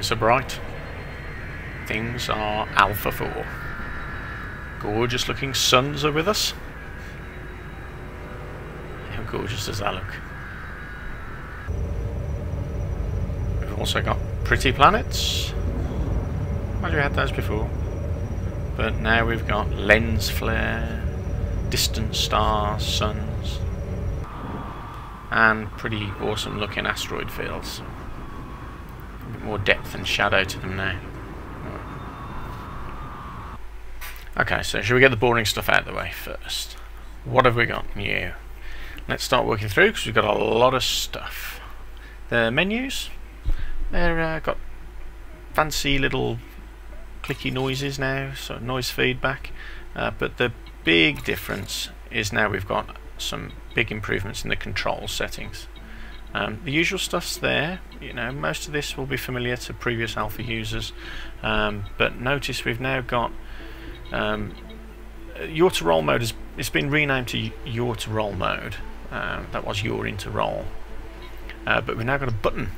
Things are bright. Things are Alpha 4. Gorgeous looking suns are with us. How gorgeous does that look? We've also got pretty planets. Well, we had those before. But now we've got lens flare, distant stars, suns, and pretty awesome looking asteroid fields. A bit more depth and shadow to them now. Okay, so should we get the boring stuff out of the way first? What have we got new? Let's start working through because we've got a lot of stuff. The menus, they're got fancy little clicky noises now, so noise feedback, but the big difference is now we've got some big improvements in the control settings. The usual stuff's there, you know, most of this will be familiar to previous alpha users, but notice we've now got your to roll mode it's been renamed to your to roll mode. That was your into roll, but we've now got a button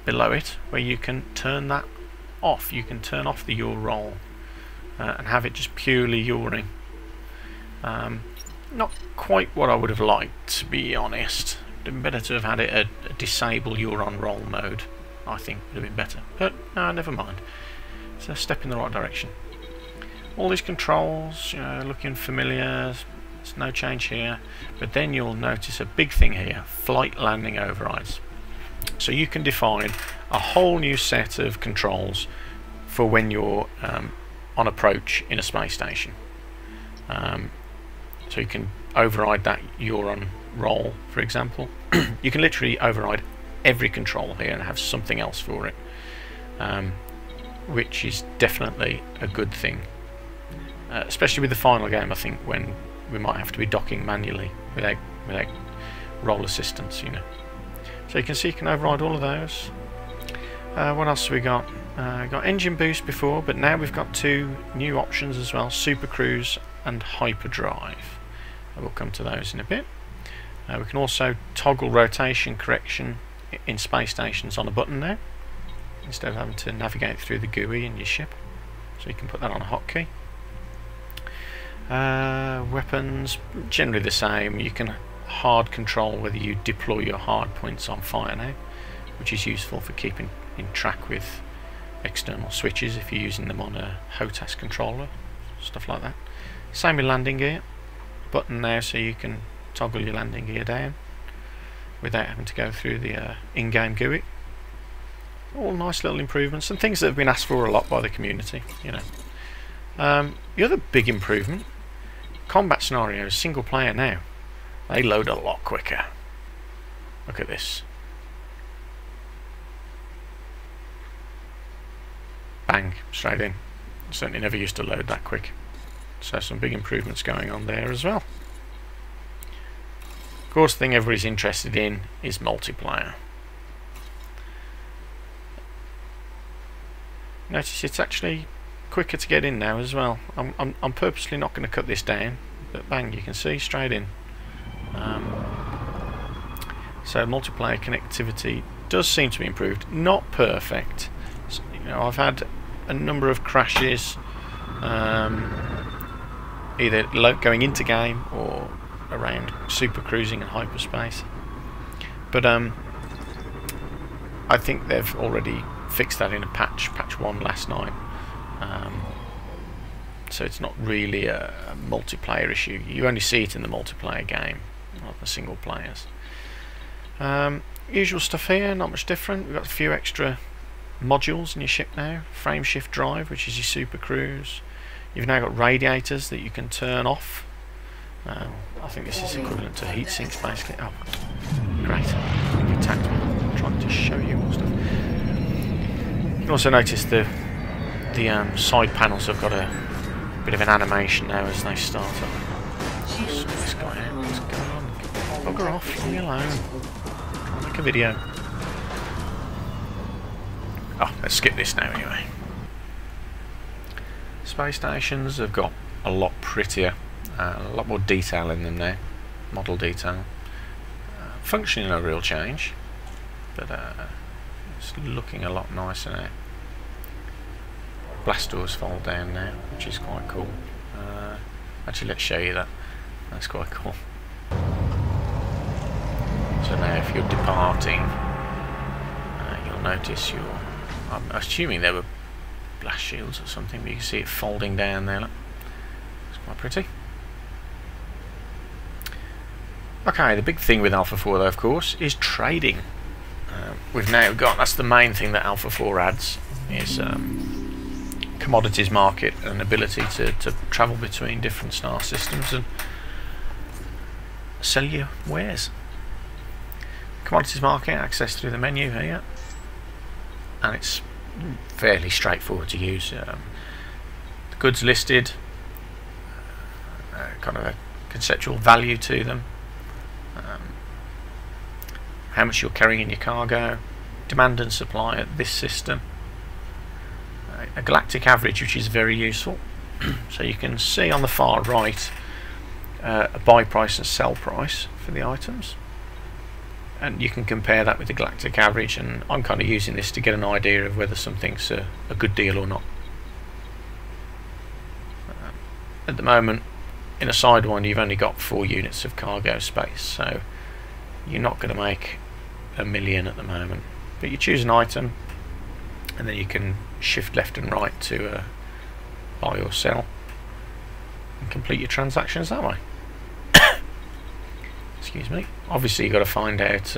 below it where you can turn that off. You can turn off the yaw roll and have it just purely yawing. Not quite what I would have liked, to be honest. It'd been better to have had it a disable yaw on roll mode. I think would have been better, but no, never mind. It's a step in the right direction. All these controls, you know, looking familiar. There's no change here, but then you'll notice a big thing here: flight landing overrides. So you can define a whole new set of controls for when you're on approach in a space station. So you can override that you're on roll, for example. You can literally override every control here and have something else for it, which is definitely a good thing. Especially with the final game, I think, when we might have to be docking manually without roll assistance, you know. So you can see you can override all of those. What else have we got? Got engine boost before, but now we've got two new options as well: supercruise and hyperdrive. We'll come to those in a bit. We can also toggle rotation correction in space stations on a button now, instead of having to navigate through the GUI in your ship. So you can put that on a hotkey. Weapons, generally the same. You can hard control whether you deploy your hard points on fire now, which is useful for keeping in track with external switches if you're using them on a HOTAS controller, stuff like that. Same with landing gear. Button now so you can toggle your landing gear down without having to go through the in-game GUI. All nice little improvements and things that have been asked for a lot by the community, you know. The other big improvement: combat scenarios, single player now. They load a lot quicker. Look at this. Bang, straight in. Certainly never used to load that quick. So some big improvements going on there as well. Of course, the thing everybody's interested in is multiplayer. Notice it's actually quicker to get in now as well. I'm purposely not going to cut this down, but bang, you can see straight in. So multiplayer connectivity does seem to be improved. Not perfect. So, you know, I've had a number of crashes, either going into game or around supercruising and hyperspace. But I think they've already fixed that in a patch 1 last night. So it's not really a multiplayer issue. You only see it in the multiplayer game, not the single players. Usual stuff here, not much different. We've got a few extra modules in your ship now. Frame shift drive, which is your supercruise. You've now got radiators that you can turn off. I think this is equivalent to heat sinks basically. Oh, great. You attacked me. I'm trying to show you more stuff. You can also notice the side panels have got a bit of an animation now as they start up. Sort this guy out. What's going on? Bugger off, leave me alone. I'll make a video. Oh, let's skip this now anyway. Space stations have got a lot prettier, a lot more detail in them now, model detail. Functioning no real change, but it's looking a lot nicer now. blast doors fold down now, which is quite cool. Actually, let's show you that. That's quite cool. So now if you're departing, you'll notice I'm assuming they were blast shields or something, but you can see it folding down there. Look. It's quite pretty. Okay, the big thing with Alpha 4 though, of course, is trading. We've now got, that's the main thing that Alpha 4 adds, is commodities market and ability to travel between different star systems and sell your wares. Commodities market, access through the menu here, and it's fairly straightforward to use. The goods listed, kind of a conceptual value to them, how much you're carrying in your cargo, demand and supply at this system, a galactic average, which is very useful. So you can see on the far right a buy price and sell price for the items, and you can compare that with the galactic average, and I'm kind of using this to get an idea of whether something's a good deal or not. At the moment in a Sidewinder you've only got 4 units of cargo space, so you're not going to make $1 million at the moment, but you choose an item and then you can shift left and right to buy or sell and complete your transactions that way. Excuse me. Obviously you've got to find out,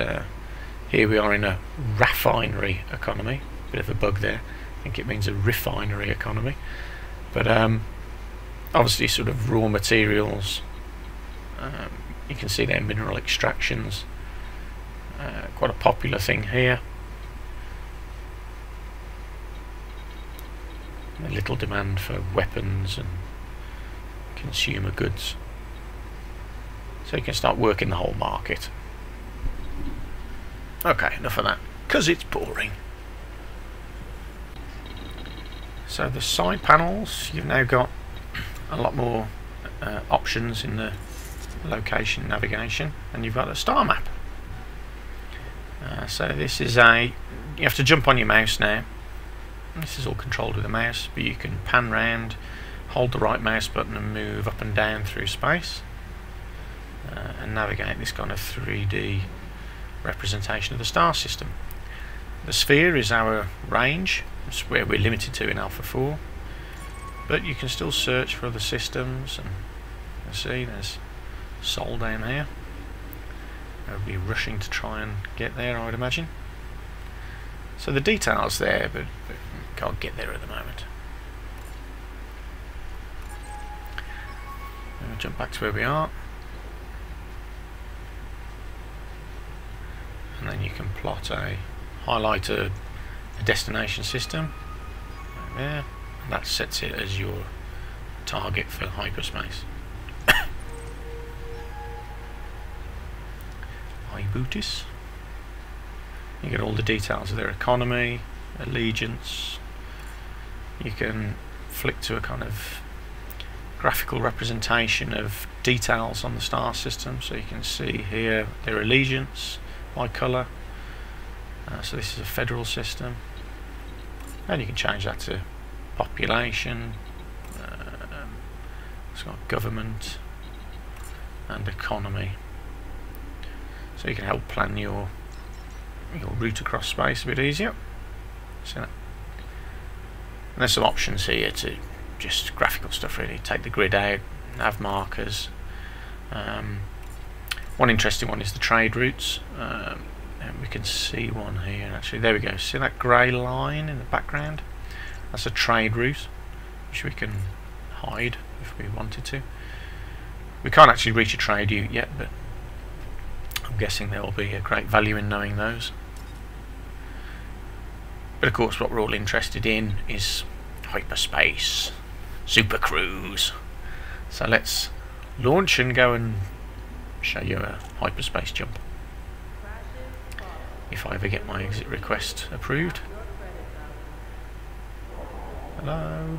here we are in a raffinery economy, bit of a bug there, I think it means a refinery economy, but obviously sort of raw materials, you can see there mineral extractions, quite a popular thing here. A little demand for weapons and consumer goods, so you can start working the whole market. Okay, enough of that, because it's boring. So the side panels, you've now got a lot more options in the location navigation, and you've got a star map. So this is you have to jump on your mouse now. This is all controlled with a mouse, but you can pan round, hold the right mouse button and move up and down through space, and navigate this kind of 3D representation of the star system. The sphere is our range, it's where we're limited to in Alpha 4, but you can still search for other systems, and you see there's Sol down here. They'll be rushing to try and get there, I would imagine. So the details there, but can't get there at the moment. We'll jump back to where we are, and then you can highlight a destination system right there, and that sets it as your target for hyperspace. Bootis. You get all the details of their economy, allegiance. You can flick to a kind of graphical representation of details on the star system, so you can see here their allegiance by colour. So this is a federal system, and you can change that to population. It's got government and economy, so you can help plan your route across space a bit easier. See that? And there's some options here to just graphical stuff really. Take the grid out, nav markers. One interesting one is the trade routes, and we can see one here actually. There we go. See that grey line in the background? That's a trade route which we can hide if we wanted to. We can't actually reach a trade route yet, but I'm guessing there will be a great value in knowing those. But of course what we're all interested in is hyperspace, supercruise. So let's launch and go and show you a hyperspace jump, if I ever get my exit request approved. Hello,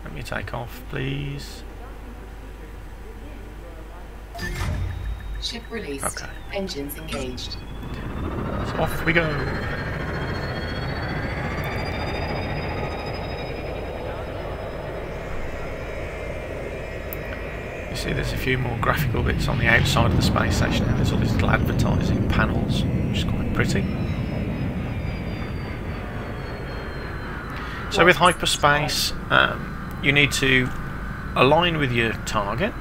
let me take off please. Ship released. Okay. Engines engaged. So off we go. You see there's a few more graphical bits on the outside of the space station now. There's all these little advertising panels, which is quite pretty. So with hyperspace, you need to align with your target.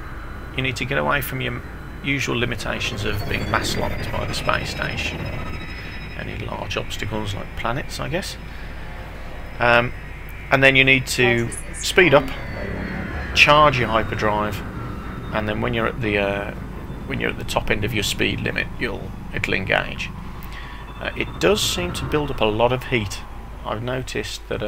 You need to get away from your usual limitations of being mass locked by the space station. Any large obstacles like planets, I guess. And then you need to speed up, charge your hyperdrive, and then when you're at the top end of your speed limit, it'll engage. It does seem to build up a lot of heat. I've noticed that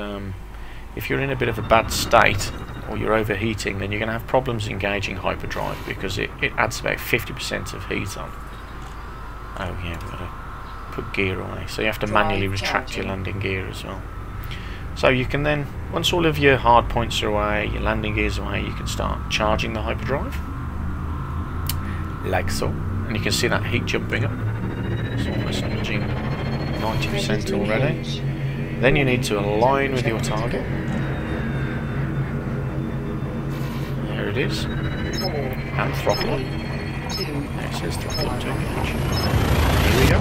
if you're in a bit of a bad state or you're overheating, then you're going to have problems engaging hyperdrive because it adds about 50% of heat on. Oh yeah, we've got to put gear away, so you have to manually retract your landing gear as well. So you can then, once all of your hard points are away, your landing gear's away, you can start charging the hyperdrive like so, and you can see that heat jumping up. It's almost nudging 90% already. Then you need to align with your target. There it is. And throttle. There it says throttle up to engage. Here we go.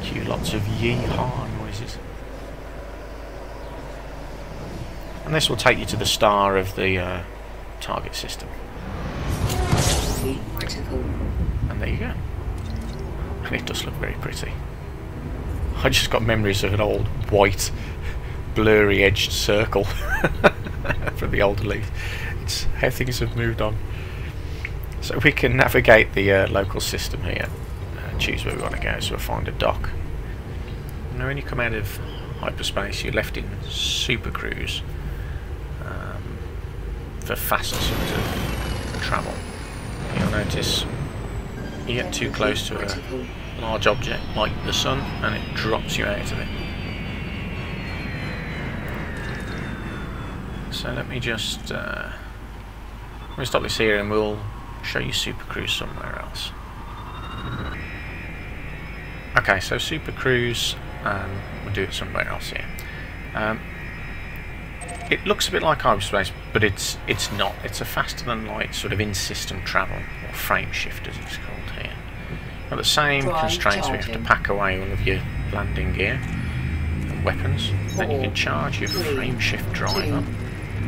Cue lots of yee-haw noises. And this will take you to the star of the target system. And there you go. And it does look very pretty. I just got memories of an old white blurry edged circle from the old Elite. It's how things have moved on. So we can navigate the local system here and choose where we want to go. So we'll find a dock. Now when you come out of hyperspace, you're left in supercruise for faster sort of travel. You'll notice you get too close to a large object like the sun and it drops you out of it. So let me just we'll stop this here and we'll show you supercruise somewhere else. Okay, so supercruise, we'll do it somewhere else here. It looks a bit like hyperspace, but it's not. It's a faster than light sort of in-system travel, or frame shift as it's called here. Got the same constraints. We have to pack away all of your landing gear and weapons. Then you can charge your frame shift driver.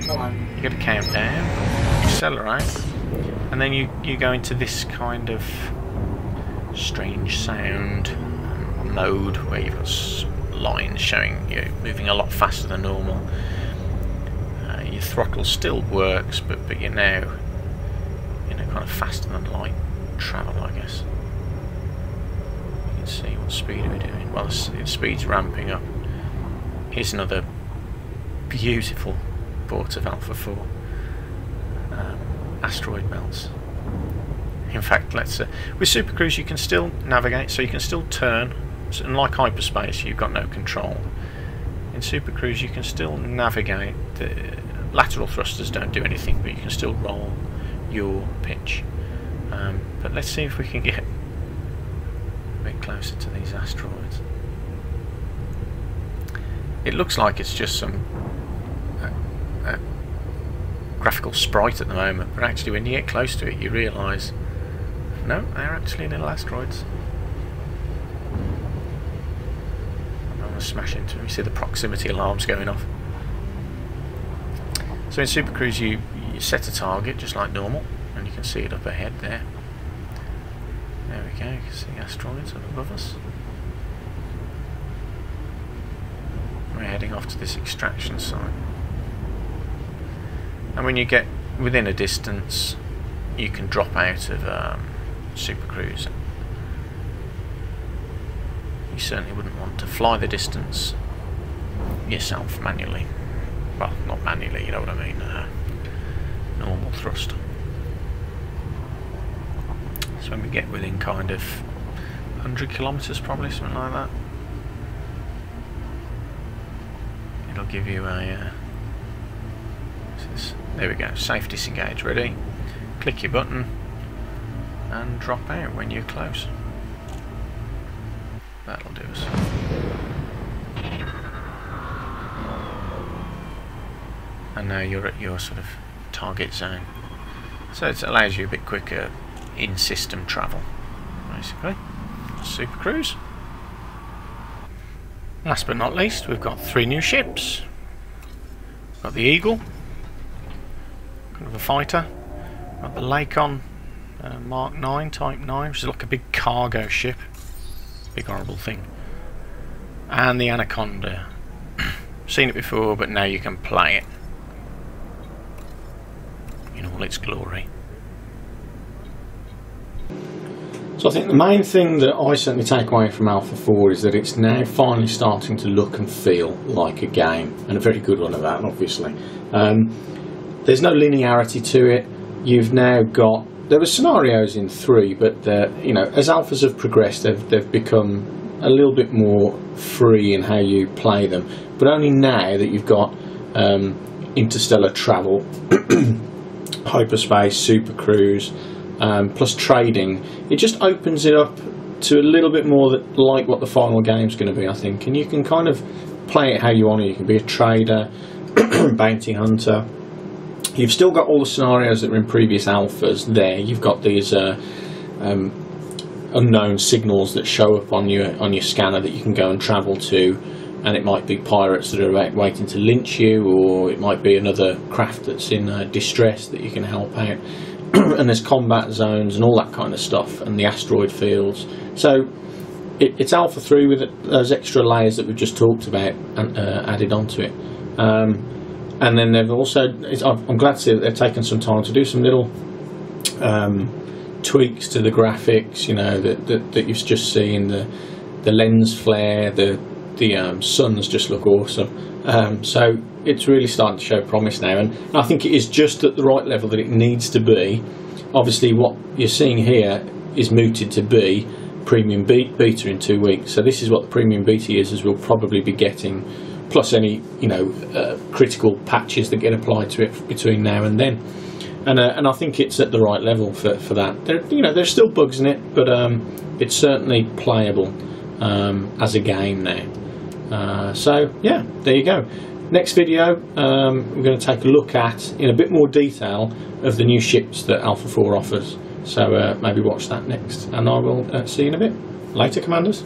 You get a countdown, accelerate, and then you go into this kind of strange sound mode where you've got lines showing you moving a lot faster than normal. Your throttle still works, but you're now kind of faster than light travel, I guess. You can see what speed are we doing. Well, the speed's ramping up. Here's another beautiful port of Alpha 4. Asteroid belts. In fact, let's with supercruise you can still navigate, so you can still turn. So unlike hyperspace, you've got no control. In supercruise, you can still navigate. The lateral thrusters don't do anything, but you can still roll your pitch. But let's see if we can get a bit closer to these asteroids. It looks like it's just some graphical sprite at the moment, but actually when you get close to it you realise no, they're actually little asteroids. I'm going to smash into them. You see the proximity alarms going off. So in supercruise you set a target just like normal, and you can see it up ahead there. There we go, you can see asteroids up above us. We're heading off to this extraction site. And when you get within a distance, you can drop out of supercruise. You certainly wouldn't want to fly the distance yourself manually. Well, not manually, you know what I mean. Normal thrust. So when we get within kind of 100 kilometres probably, something like that, it'll give you a there we go, safe disengage, ready, click your button and drop out when you're close. That'll do us. and now you're at your sort of target zone. So it allows you a bit quicker in-system travel, basically. Supercruise. Last but not least, we've got 3 new ships. We've got the Eagle, kind of a fighter. We've got the Lakon Mark 9, Type 9, which is like a big cargo ship. Big horrible thing. And the Anaconda. Seen it before, but now you can play it in all its glory. So I think the main thing that I certainly take away from Alpha 4 is that it's now finally starting to look and feel like a game, and a very good one of that, obviously. There's no linearity to it. You've now got, there were scenarios in 3, but you know, as alphas have progressed, they've become a little bit more free in how you play them. But only now that you've got interstellar travel, hyperspace, supercruise, plus trading, it just opens it up to a little bit more like what the final game's going to be, I think. And you can kind of play it how you want. You can be a trader, bounty hunter. You've still got all the scenarios that were in previous alphas there. You've got these unknown signals that show up on your scanner that you can go and travel to, and it might be pirates that are waiting to lynch you, or it might be another craft that's in distress that you can help out. And there's combat zones and all that kind of stuff, and the asteroid fields. So it's Alpha 3 with those extra layers that we've just talked about and added onto it. And then they've also, I'm glad to see that they've taken some time to do some little tweaks to the graphics, you know, that you've just seen. The lens flare, the suns just look awesome. So it's really starting to show promise now, and I think it is just at the right level that it needs to be. Obviously what you're seeing here is mooted to be premium beta in 2 weeks, so this is what the premium beta is, as we'll probably be getting, plus any, you know, critical patches that get applied to it between now and then. And I think it's at the right level for that. There's still bugs in it, but it's certainly playable as a game now. So yeah, there you go. Next video, we're going to take a look at, in a bit more detail, of the new ships that Alpha 4 offers. So maybe watch that next, and I will see you in a bit. Later, Commanders.